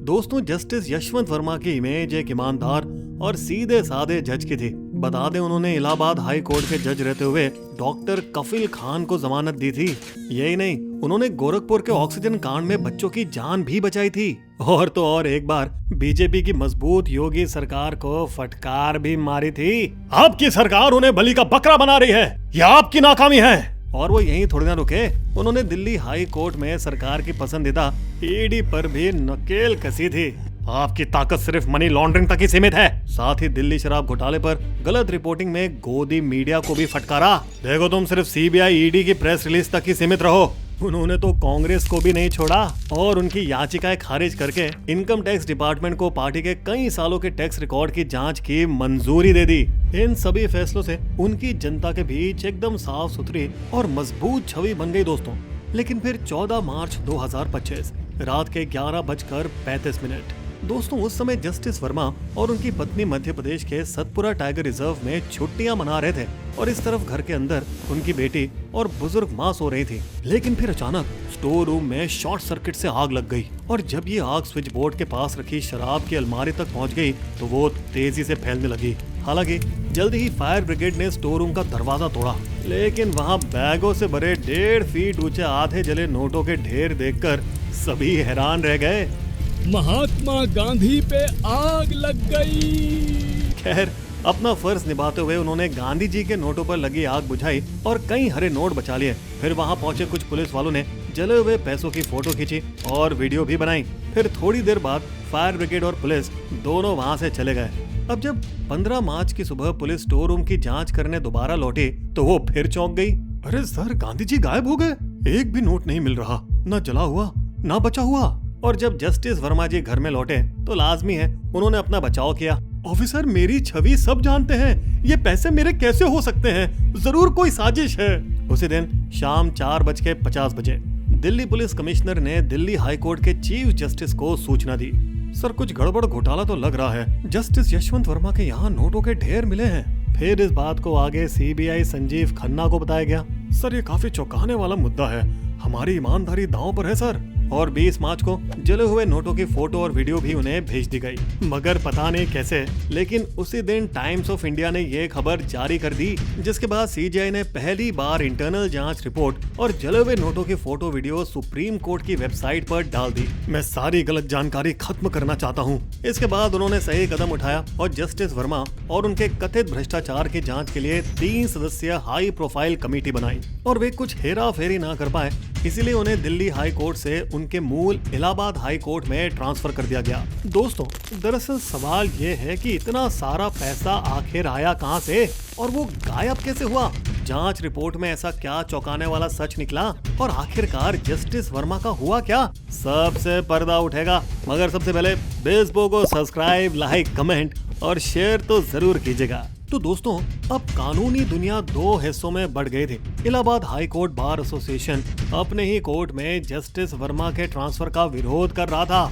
दोस्तों, जस्टिस यशवंत वर्मा की इमेज एक ईमानदार और सीधे साधे जज की थी। बता दें, उन्होंने इलाहाबाद हाई कोर्ट के जज रहते हुए डॉक्टर कफिल खान को जमानत दी थी। यही नहीं, उन्होंने गोरखपुर के ऑक्सीजन कांड में बच्चों की जान भी बचाई थी। और तो और एक बार बीजेपी की मजबूत योगी सरकार को फटकार भी मारी थी। आपकी सरकार उन्हें बलि का बकरा बना रही है, यह आपकी नाकामी है। और वो यहीं थोड़ी ना रुके, उन्होंने दिल्ली हाई कोर्ट में सरकार की पसंदीदा ईडी पर भी नकेल कसी थी। आपकी ताकत सिर्फ मनी लॉन्ड्रिंग तक ही सीमित है। साथ ही दिल्ली शराब घोटाले पर गलत रिपोर्टिंग में गोदी मीडिया को भी फटकारा। देखो, तुम सिर्फ सीबीआई ईडी की प्रेस रिलीज तक ही सीमित रहो। उन्होंने तो कांग्रेस को भी नहीं छोड़ा और उनकी याचिकाएं खारिज करके इनकम टैक्स डिपार्टमेंट को पार्टी के कई सालों के टैक्स रिकॉर्ड की जांच की मंजूरी दे दी। इन सभी फैसलों से उनकी जनता के बीच एकदम साफ सुथरी और मजबूत छवि बन गई दोस्तों। लेकिन फिर 14 मार्च 2025 रात के 11:35 दोस्तों, उस समय जस्टिस वर्मा और उनकी पत्नी मध्य प्रदेश के सतपुरा टाइगर रिजर्व में छुट्टियां मना रहे थे और इस तरफ घर के अंदर उनकी बेटी और बुजुर्ग माँ सो रही थी। लेकिन फिर अचानक स्टोर रूम में शॉर्ट सर्किट से आग लग गई और जब ये आग स्विच बोर्ड के पास रखी शराब की अलमारी तक पहुंच गई तो वो तेजी से फैलने लगी। हालांकि जल्दी ही फायर ब्रिगेड ने स्टोर रूम का दरवाजा तोड़ा, लेकिन वहाँ बैगों से भरे 1.5 फीट ऊंचे आधे जले नोटों के ढेर देखकर सभी हैरान रह गए। महात्मा गांधी पे आग लग गई। खैर, अपना फर्ज निभाते हुए उन्होंने गांधी जी के नोटों पर लगी आग बुझाई और कई हरे नोट बचा लिए। फिर वहां पहुंचे कुछ पुलिस वालों ने जले हुए पैसों की फोटो खींची और वीडियो भी बनाई। फिर थोड़ी देर बाद फायर ब्रिगेड और पुलिस दोनों वहां से चले गए। अब जब 15 मार्च की सुबह पुलिस स्टोर रूम की जांच करने दोबारा लौटी तो वो फिर चौंक गई। अरे सर, गांधी जी गायब हो गए, एक भी नोट नहीं मिल रहा, न जला हुआ न बचा हुआ। और जब जस्टिस वर्मा जी घर में लौटे तो लाजमी है उन्होंने अपना बचाव किया। ऑफिसर, मेरी छवि सब जानते हैं, ये पैसे मेरे कैसे हो सकते हैं, जरूर कोई साजिश है। उसी दिन शाम 4:50 दिल्ली पुलिस कमिश्नर ने दिल्ली हाई कोर्ट के चीफ जस्टिस को सूचना दी। सर, कुछ गड़बड़ घोटाला तो लग रहा है, जस्टिस यशवंत वर्मा के यहाँ नोटों के ढेर मिले हैं। फिर इस बात को आगे सीबीआई संजीव खन्ना को बताया गया। सर, ये काफी चौंकाने वाला मुद्दा है, हमारी ईमानदारी दांव पर है सर। और 20 मार्च को जले हुए नोटों की फोटो और वीडियो भी उन्हें भेज दी गई। मगर पता नहीं कैसे, लेकिन उसी दिन टाइम्स ऑफ इंडिया ने ये खबर जारी कर दी, जिसके बाद सीजीआई ने पहली बार इंटरनल जांच रिपोर्ट और जले हुए नोटों की फोटो वीडियो सुप्रीम कोर्ट की वेबसाइट पर डाल दी। मैं सारी गलत जानकारी खत्म करना चाहता हूँ। इसके बाद उन्होंने सही कदम उठाया और जस्टिस वर्मा और उनके कथित भ्रष्टाचार की जाँच के लिए 3 सदस्यीय हाई प्रोफाइल कमेटी बनाई और वे कुछ हेरा फेरी न कर पाए, इसीलिए उन्हें दिल्ली हाई कोर्ट से उनके मूल इलाहाबाद हाई कोर्ट में ट्रांसफर कर दिया गया। दोस्तों, दरअसल सवाल ये है कि इतना सारा पैसा आखिर आया कहां से और वो गायब कैसे हुआ? जांच रिपोर्ट में ऐसा क्या चौंकाने वाला सच निकला और आखिरकार जस्टिस वर्मा का हुआ क्या? सबसे पर्दा उठेगा, मगर सबसे पहले फेसबुक को सब्सक्राइब, लाइक, कमेंट और शेयर तो जरूर कीजिएगा। तो दोस्तों, अब कानूनी दुनिया 2 हिस्सों में बढ़ गई थी। Allahabad high court bar association अपने ही कोर्ट में जस्टिस वर्मा के ट्रांसफर का विरोध कर रहा था।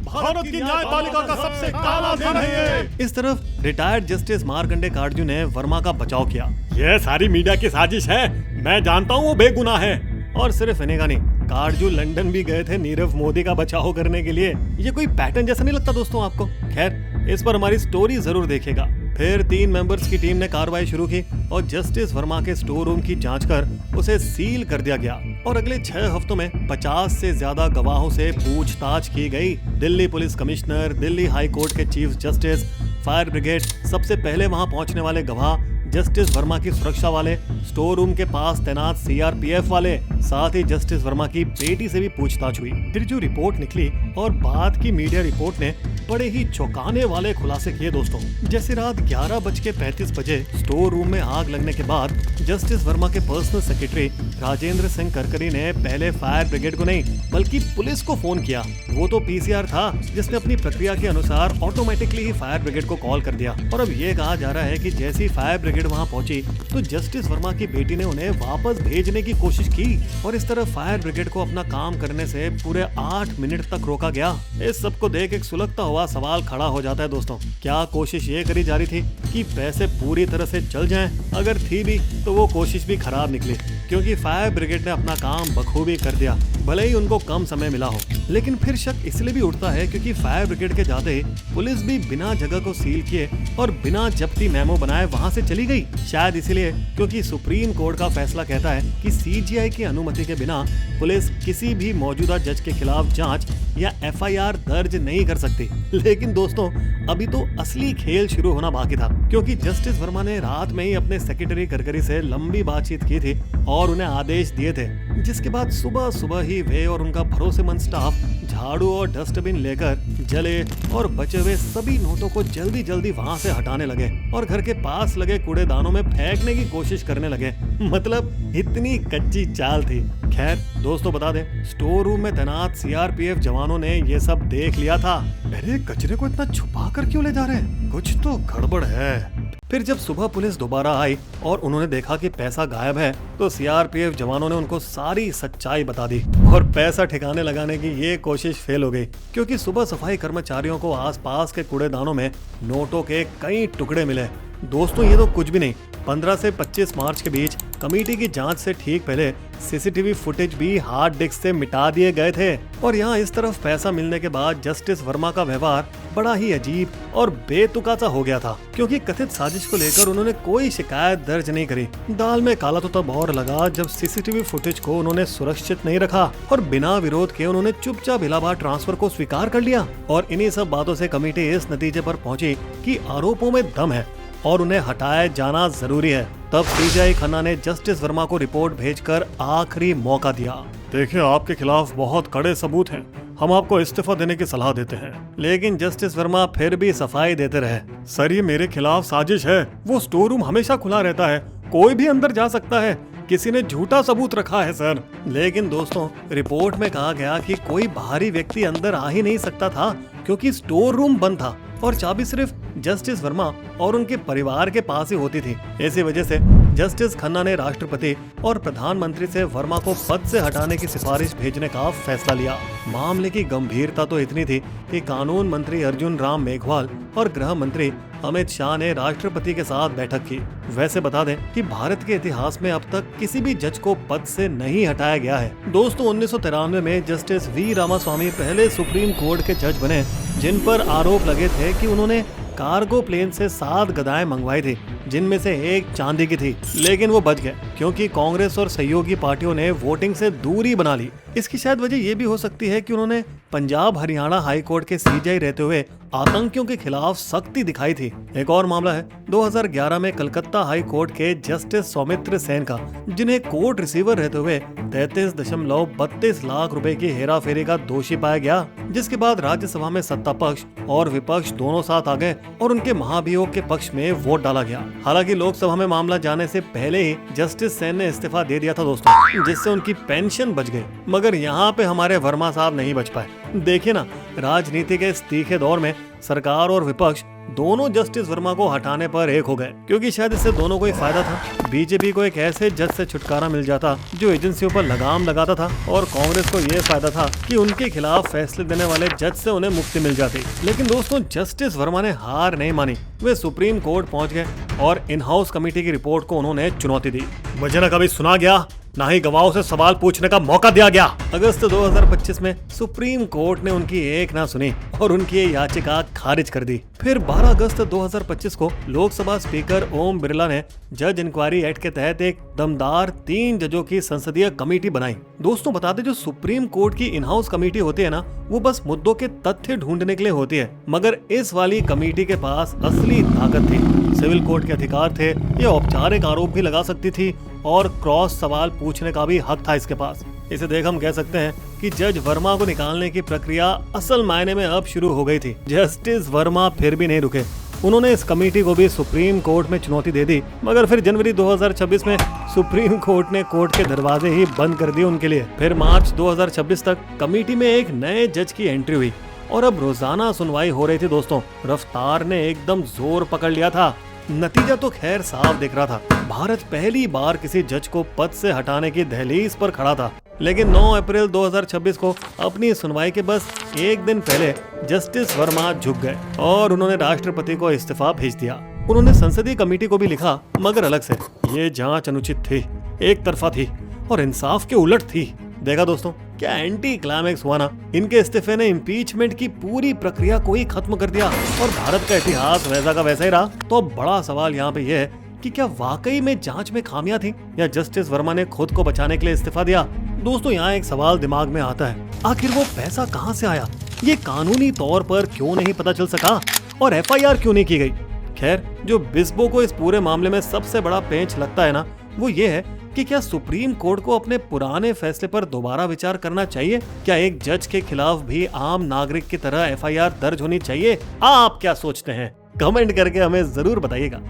भारत की न्यायपालिका का सबसे काला दिन है ये। इस तरफ रिटायर्ड जस्टिस मार्कंडे काटजू ने वर्मा का बचाव किया। यह सारी मीडिया की साजिश है, मैं जानता हूँ वो बेगुनाह है। और सिर्फ इन्हीं का नहीं, काटजू लंदन भी गए थे नीरव मोदी का बचाव करने के लिए। ये कोई पैटर्न जैसा नहीं लगता दोस्तों आपको? खैर, इस पर हमारी स्टोरी जरूर देखिएगा। फिर 3 मेंबर्स की टीम ने कार्रवाई शुरू की और जस्टिस वर्मा के स्टोर रूम की जांच कर उसे सील कर दिया गया और अगले 6 हफ्तों में 50 से ज्यादा गवाहों से पूछताछ की गई। Delhi police commissioner, Delhi high court के चीफ जस्टिस, फायर ब्रिगेड, सबसे पहले वहां पहुंचने वाले गवाह, जस्टिस वर्मा की सुरक्षा वाले, स्टोर रूम के पास तैनात सीआरपीएफ वाले, साथ ही जस्टिस वर्मा की बेटी से भी पूछताछ हुई। फिर जो रिपोर्ट निकली और बाद की मीडिया रिपोर्ट ने बड़े ही चौंकाने वाले खुलासे किए दोस्तों। जैसे रात 11:35 स्टोर रूम में आग लगने के बाद जस्टिस वर्मा के पर्सनल सेक्रेटरी राजेंद्र सिंह करकरी ने पहले फायर ब्रिगेड को नहीं बल्कि पुलिस को फोन किया। वो तो पीसीआर था जिसने अपनी प्रक्रिया के अनुसार ऑटोमेटिकली ही फायर ब्रिगेड को कॉल कर दिया। और अब ये कहा जा रहा है कि जैसे ही फायर ब्रिगेड वहाँ पहुंची तो जस्टिस वर्मा की बेटी ने उन्हें वापस भेजने की कोशिश की और इस तरह फायर ब्रिगेड को अपना काम करने से पूरे 8 मिनट तक रोका गया। इस सब को देख एक सुलगता हुआ सवाल खड़ा हो जाता है दोस्तों। क्या कोशिश ये करी जा रही थी कि पैसे पूरी तरह से चल जाएं? अगर थी भी तो वो कोशिश भी खराब निकली, क्योंकि फायर ब्रिगेड ने अपना काम बखूबी कर दिया, भले ही उनको कम समय मिला हो। लेकिन फिर शक इसलिए भी उठता है क्योंकि फायर ब्रिगेड के जाते ही पुलिस भी बिना जगह को सील किए और बिना जब्ती मेमो बनाए वहां से चली गई। शायद इसीलिए क्योंकि सुप्रीम कोर्ट का फैसला कहता है कि सीजीआई की अनुमति के बिना पुलिस किसी भी मौजूदा जज के खिलाफ जांच या एफआईआर दर्ज नहीं कर सकती। लेकिन दोस्तों, अभी तो असली खेल शुरू होना बाकी था, क्योंकि जस्टिस वर्मा ने रात में ही अपने सेक्रेटरी करकरी से लंबी बातचीत की थी और उन्हें आदेश दिए थे, जिसके बाद सुबह सुबह ही वे और उनका भरोसेमंद स्टाफ झाड़ू और डस्टबिन लेकर जले और बचे हुए सभी नोटों को जल्दी जल्दी वहां से हटाने लगे और घर के पास लगे कूड़ेदानों में फेंकने की कोशिश करने लगे। मतलब इतनी कच्ची चाल थी। खैर दोस्तों, बता दें, स्टोर रूम में तैनात सीआरपीएफ जवानों ने ये सब देख लिया था। अरे कचरे को इतना छुपा कर क्यों ले जा रहे हैं? कुछ तो गड़बड़ है। फिर जब सुबह पुलिस दोबारा आई और उन्होंने देखा कि पैसा गायब है, तो सीआरपीएफ जवानों ने उनको सारी सच्चाई बता दी और पैसा ठिकाने लगाने की ये कोशिश फेल हो गई, क्योंकि सुबह सफाई कर्मचारियों को आसपास के कूड़ेदानों में नोटों के कई टुकड़े मिले। दोस्तों, ये तो कुछ भी नहीं, 15 से 25 मार्च के बीच कमेटी की जांच से ठीक पहले सीसीटीवी फुटेज भी हार्ड डिस्क से मिटा दिए गए थे। और यहाँ इस तरफ पैसा मिलने के बाद जस्टिस वर्मा का व्यवहार बड़ा ही अजीब और बेतुका सा हो गया था, क्योंकि कथित साजिश को लेकर उन्होंने कोई शिकायत दर्ज नहीं करी। दाल में काला तो तब और लगा जब सीसीटीवी फुटेज को उन्होंने सुरक्षित नहीं रखा और बिना विरोध के उन्होंने चुपचाप इलाहाबाद ट्रांसफर को स्वीकार कर लिया। और इन्हीं सब बातों से कमेटी इस नतीजे पर पहुंची कि आरोपों में दम है और उन्हें हटाया जाना जरूरी है। तब सीजीआई खन्ना ने जस्टिस वर्मा को रिपोर्ट भेजकर आखिरी मौका दिया। देखिए, आपके खिलाफ बहुत कड़े सबूत हैं, हम आपको इस्तीफा देने की सलाह देते हैं। लेकिन जस्टिस वर्मा फिर भी सफाई देते रहे। सर, ये मेरे खिलाफ साजिश है। वो स्टोर रूम हमेशा खुला रहता है, कोई भी अंदर जा सकता है, किसी ने झूठा सबूत रखा है सर। लेकिन दोस्तों, रिपोर्ट में कहा गया कि कोई बाहरी व्यक्ति अंदर आ ही नहीं सकता था, क्योंकि स्टोर रूम बंद था और चाबी सिर्फ जस्टिस वर्मा और उनके परिवार के पास ही होती थी। इसी वजह से जस्टिस खन्ना ने राष्ट्रपति और प्रधानमंत्री से वर्मा को पद से हटाने की सिफारिश भेजने का फैसला लिया। मामले की गंभीरता तो इतनी थी कि कानून मंत्री अर्जुन राम मेघवाल और गृह मंत्री अमित शाह ने राष्ट्रपति के साथ बैठक की। वैसे बता दें कि भारत के इतिहास में अब तक किसी भी जज को पद से नहीं हटाया गया है। दोस्तों, 1993 में जस्टिस वी रामास्वामी पहले सुप्रीम कोर्ट के जज बने, जिन पर आरोप लगे थे कि उन्होंने कार्गो प्लेन से 7 गदाएं मंगवाई थी, जिनमें से एक चांदी की थी। लेकिन वो बच गए क्योंकि कांग्रेस और सहयोगी पार्टियों ने वोटिंग से दूरी बना ली। इसकी शायद वजह ये भी हो सकती है कि उन्होंने पंजाब हरियाणा हाई कोर्ट के सीजीआई रहते हुए आतंकियों के खिलाफ सख्ती दिखाई थी। एक और मामला है 2011 में कलकत्ता हाई कोर्ट के जस्टिस सौमित्र सेन का, जिन्हें कोर्ट रिसीवर रहते हुए 33.32 लाख रुपए की हेराफेरी का दोषी पाया गया, जिसके बाद राज्यसभा में सत्ता पक्ष और विपक्ष दोनों साथ आ गए और उनके महाभियोग के पक्ष में वोट डाला गया। हालांकि लोकसभा में मामला जाने से पहले ही जस्टिस सेन ने इस्तीफा दे दिया था दोस्तों, जिससे उनकी पेंशन बच गई। मगर यहाँ पे हमारे वर्मा साहब नहीं बच पाए। देखिए ना, राजनीति के इस तीखे दौर में सरकार और विपक्ष दोनों जस्टिस वर्मा को हटाने पर एक हो गए, क्योंकि शायद इससे दोनों को ही फायदा था। बीजेपी को एक ऐसे जज से छुटकारा मिल जाता जो एजेंसियों पर लगाम लगाता था, और कांग्रेस को यह फायदा था कि उनके खिलाफ फैसले देने वाले जज से उन्हें मुक्ति मिल जाती। लेकिन दोस्तों, जस्टिस वर्मा ने हार नहीं मानी। वे सुप्रीम कोर्ट पहुंच गए और इन हाउस कमेटी की रिपोर्ट को उन्होंने चुनौती दी। मुझे न कभी सुना गया, ना ही गवाहों से सवाल पूछने का मौका दिया गया। अगस्त 2025 में सुप्रीम कोर्ट ने उनकी एक ना सुनी और उनकी ये याचिका खारिज कर दी। फिर 12 अगस्त 2025 को लोकसभा स्पीकर ओम बिरला ने जज इंक्वायरी एक्ट के तहत एक दमदार 3 जजों की संसदीय कमेटी बनाई। दोस्तों, बता दें, जो सुप्रीम कोर्ट की इन हाउस कमेटी होती है ना, वो बस मुद्दों के तथ्य ढूंढने के लिए होती है, मगर इस वाली कमेटी के पास असली ताकत थी। सिविल कोर्ट के अधिकार थे, ये औपचारिक आरोप भी लगा सकती थी और क्रॉस सवाल पूछने का भी हक था इसके पास। इसे देख हम कह सकते हैं कि जज वर्मा को निकालने की प्रक्रिया असल मायने में अब शुरू हो गई थी। जस्टिस वर्मा फिर भी नहीं रुके। उन्होंने इस कमेटी को भी सुप्रीम कोर्ट में चुनौती दे दी, मगर फिर जनवरी 2026 में सुप्रीम कोर्ट ने कोर्ट के दरवाजे ही बंद कर दिए उनके लिए। फिर मार्च 2026 तक कमेटी में एक नए जज की एंट्री हुई और अब रोजाना सुनवाई हो रही थी। दोस्तों, रफ्तार ने एकदम जोर पकड़ लिया था। नतीजा तो खैर साफ दिख रहा था। भारत पहली बार किसी जज को पद से हटाने की दहलीज पर खड़ा था लेकिन 9 अप्रैल 2026 को अपनी सुनवाई के बस एक दिन पहले जस्टिस वर्मा झुक गए और उन्होंने राष्ट्रपति को इस्तीफा भेज दिया। उन्होंने संसदीय कमेटी को भी लिखा, मगर अलग से। ये जांच अनुचित थी, एक तरफा थी और इंसाफ के उलट थी। देखा दोस्तों, क्या एंटी क्लाइमैक्स हुआ ना। इनके इस्तीफे ने इम्पीचमेंट की पूरी प्रक्रिया को ही खत्म कर दिया और भारत का इतिहास वैसा का वैसा ही रहा। तो अब बड़ा सवाल यहाँ पे यह है कि क्या वाकई में जांच में खामियां थी या जस्टिस वर्मा ने खुद को बचाने के लिए इस्तीफा दिया। दोस्तों, यहाँ एक सवाल दिमाग में आता है, आखिर वो पैसा कहाँ से आया, ये कानूनी तौर पर क्यों नहीं पता चल सका और FIR क्यों नहीं की गई। खैर, जो बिस्बो को इस पूरे मामले में सबसे बड़ा पेंच लगता है ना, वो ये है कि क्या सुप्रीम कोर्ट को अपने पुराने फैसले पर दोबारा विचार करना चाहिए। क्या एक जज के खिलाफ भी आम नागरिक की तरह FIR दर्ज होनी चाहिए। आप क्या सोचते हैं, कमेंट करके हमें जरूर बताइएगा।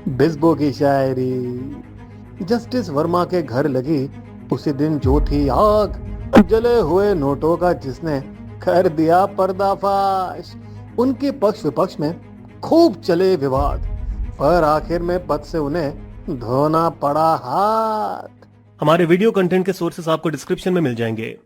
बिस्बो की शायरी। जस्टिस वर्मा के घर लगी उसी दिन जो थी आग, जले हुए नोटों का जिसने कर दिया पर्दाफाश। उनके पक्ष विपक्ष में खूब चले विवाद, पर आखिर में पद से उन्हें धोना पड़ा हाथ। हमारे वीडियो कंटेंट के सोर्सेस आपको डिस्क्रिप्शन में मिल जाएंगे।